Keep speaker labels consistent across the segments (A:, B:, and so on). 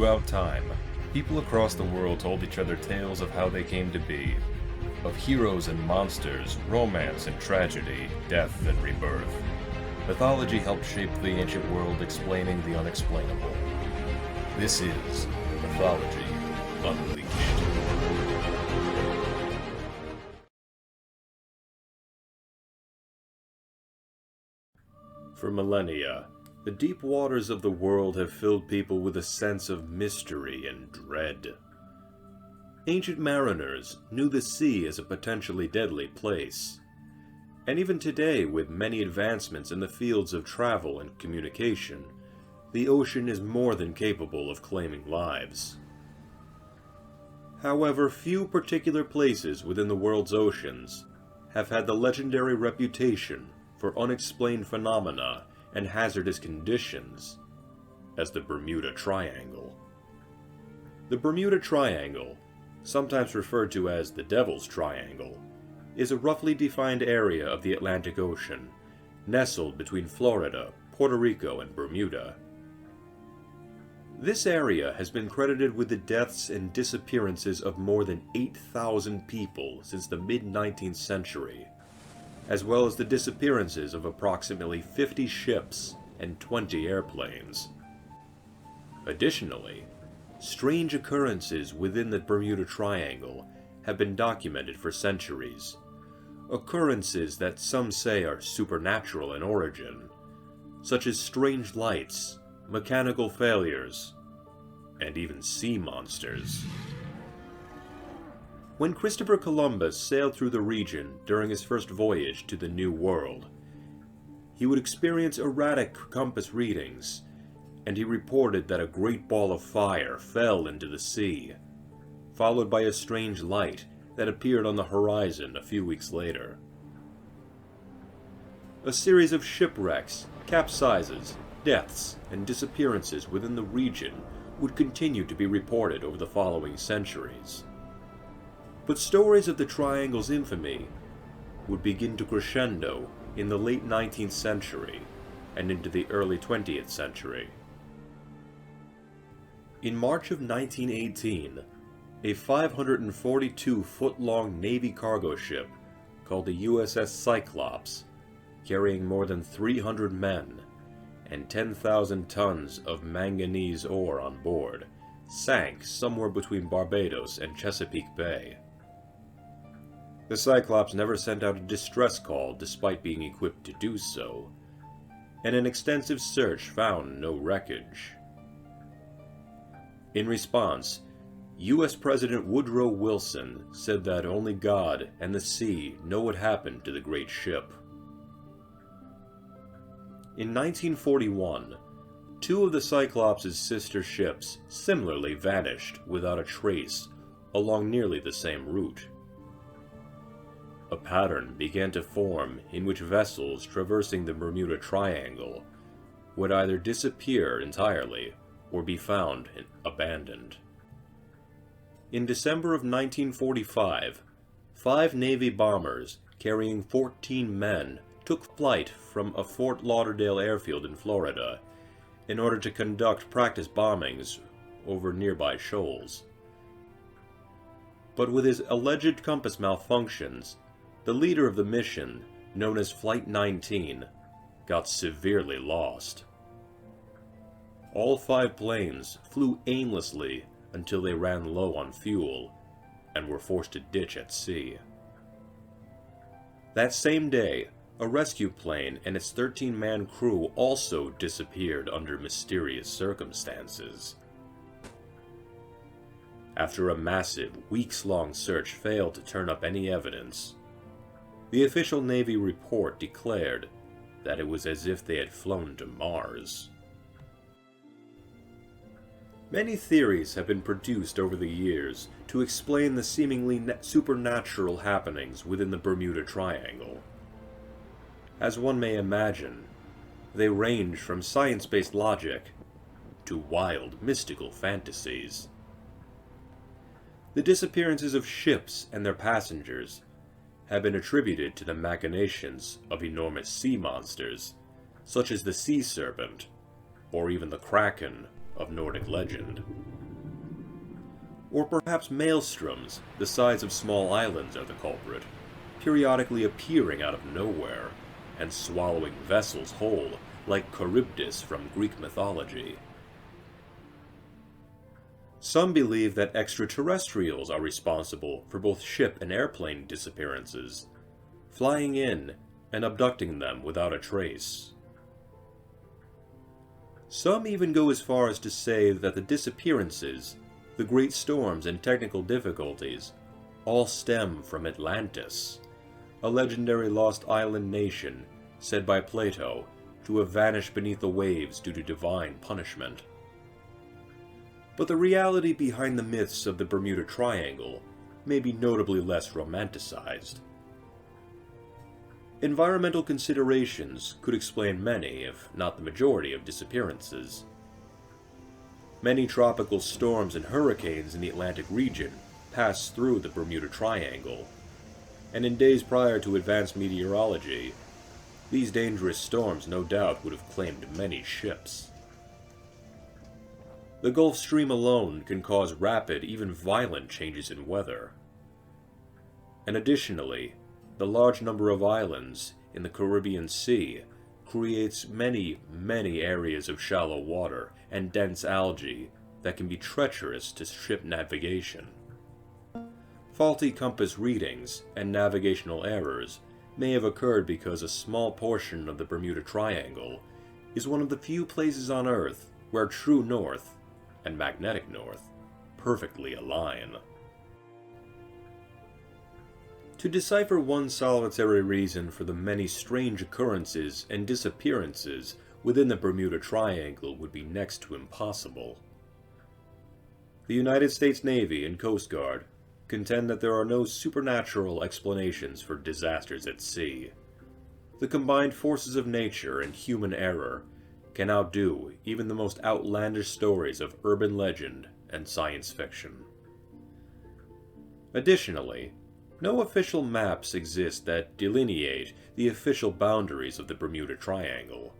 A: Throughout time, people across the world told each other tales of how they came to be, of heroes and monsters, romance and tragedy, death and rebirth. Mythology helped shape the ancient world, explaining the unexplainable. This is Mythology Unleashed. For millennia, the deep waters of the world have filled people with a sense of mystery and dread. Ancient mariners knew the sea as a potentially deadly place. And even today, with many advancements in the fields of travel and communication, the ocean is more than capable of claiming lives. However, few particular places within the world's oceans have had the legendary reputation for unexplained phenomena and hazardous conditions as the Bermuda Triangle. The Bermuda Triangle, sometimes referred to as the Devil's Triangle, is a roughly defined area of the Atlantic Ocean, nestled between Florida, Puerto Rico, and Bermuda. This area has been credited with the deaths and disappearances of more than 8,000 people since the mid-19th century, as well as the disappearances of approximately 50 ships and 20 airplanes. Additionally, strange occurrences within the Bermuda Triangle have been documented for centuries. Occurrences that some say are supernatural in origin, such as strange lights, mechanical failures, and even sea monsters. When Christopher Columbus sailed through the region during his first voyage to the New World, he would experience erratic compass readings, and he reported that a great ball of fire fell into the sea, followed by a strange light that appeared on the horizon a few weeks later. A series of shipwrecks, capsizes, deaths, and disappearances within the region would continue to be reported over the following centuries. But stories of the Triangle's infamy would begin to crescendo in the late 19th century and into the early 20th century. In March of 1918, a 542-foot-long Navy cargo ship called the USS Cyclops, carrying more than 300 men and 10,000 tons of manganese ore on board, sank somewhere between Barbados and Chesapeake Bay. The Cyclops never sent out a distress call despite being equipped to do so, and an extensive search found no wreckage. In response, U.S. President Woodrow Wilson said that only God and the sea know what happened to the great ship. In 1941, two of the Cyclops' sister ships similarly vanished without a trace along nearly the same route. A pattern began to form in which vessels traversing the Bermuda Triangle would either disappear entirely or be found and abandoned. In December of 1945, 5 Navy bombers carrying 14 men took flight from a Fort Lauderdale airfield in Florida in order to conduct practice bombings over nearby shoals. But with his alleged compass malfunctions, the leader of the mission, known as Flight 19, got severely lost. All 5 planes flew aimlessly until they ran low on fuel and were forced to ditch at sea. That same day, a rescue plane and its 13-man crew also disappeared under mysterious circumstances. After a massive, weeks-long search failed to turn up any evidence, the official Navy report declared that it was as if they had flown to Mars. Many theories have been produced over the years to explain the seemingly supernatural happenings within the Bermuda Triangle. As one may imagine, they range from science-based logic to wild, mystical fantasies. The disappearances of ships and their passengers have been attributed to the machinations of enormous sea monsters, such as the sea serpent, or even the kraken of Nordic legend. Or perhaps maelstroms, the size of small islands, are the culprit, periodically appearing out of nowhere, and swallowing vessels whole, like Charybdis from Greek mythology. Some believe that extraterrestrials are responsible for both ship and airplane disappearances, flying in and abducting them without a trace. Some even go as far as to say that the disappearances, the great storms and technical difficulties, all stem from Atlantis, a legendary lost island nation said by Plato to have vanished beneath the waves due to divine punishment. But the reality behind the myths of the Bermuda Triangle may be notably less romanticized. Environmental considerations could explain many, if not the majority, of disappearances. Many tropical storms and hurricanes in the Atlantic region pass through the Bermuda Triangle, and in days prior to advanced meteorology, these dangerous storms no doubt would have claimed many ships. The Gulf Stream alone can cause rapid, even violent changes in weather. And additionally, the large number of islands in the Caribbean Sea creates many areas of shallow water and dense algae that can be treacherous to ship navigation. Faulty compass readings and navigational errors may have occurred because a small portion of the Bermuda Triangle is one of the few places on Earth where true north and magnetic north perfectly align. To decipher one solitary reason for the many strange occurrences and disappearances within the Bermuda Triangle would be next to impossible. The United States Navy and Coast Guard contend that there are no supernatural explanations for disasters at sea. The combined forces of nature and human error can outdo even the most outlandish stories of urban legend and science fiction. Additionally, no official maps exist that delineate the official boundaries of the Bermuda Triangle.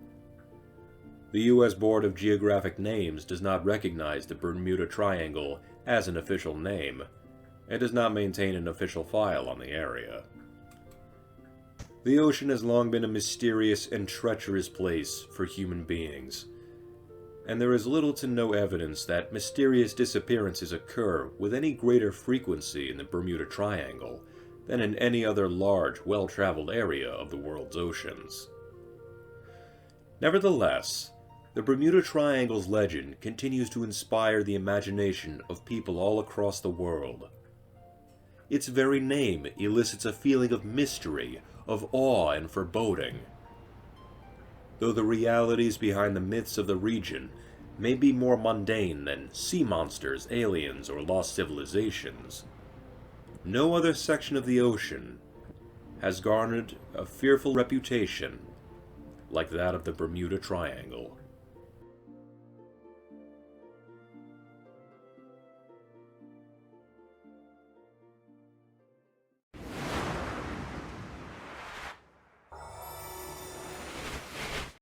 A: The U.S. Board of Geographic Names does not recognize the Bermuda Triangle as an official name, and does not maintain an official file on the area. The ocean has long been a mysterious and treacherous place for human beings, and there is little to no evidence that mysterious disappearances occur with any greater frequency in the Bermuda Triangle than in any other large, well-traveled area of the world's oceans. Nevertheless, the Bermuda Triangle's legend continues to inspire the imagination of people all across the world. Its very name elicits a feeling of mystery, of awe and foreboding. Though the realities behind the myths of the region may be more mundane than sea monsters, aliens, or lost civilizations, no other section of the ocean has garnered a fearful reputation like that of the Bermuda Triangle.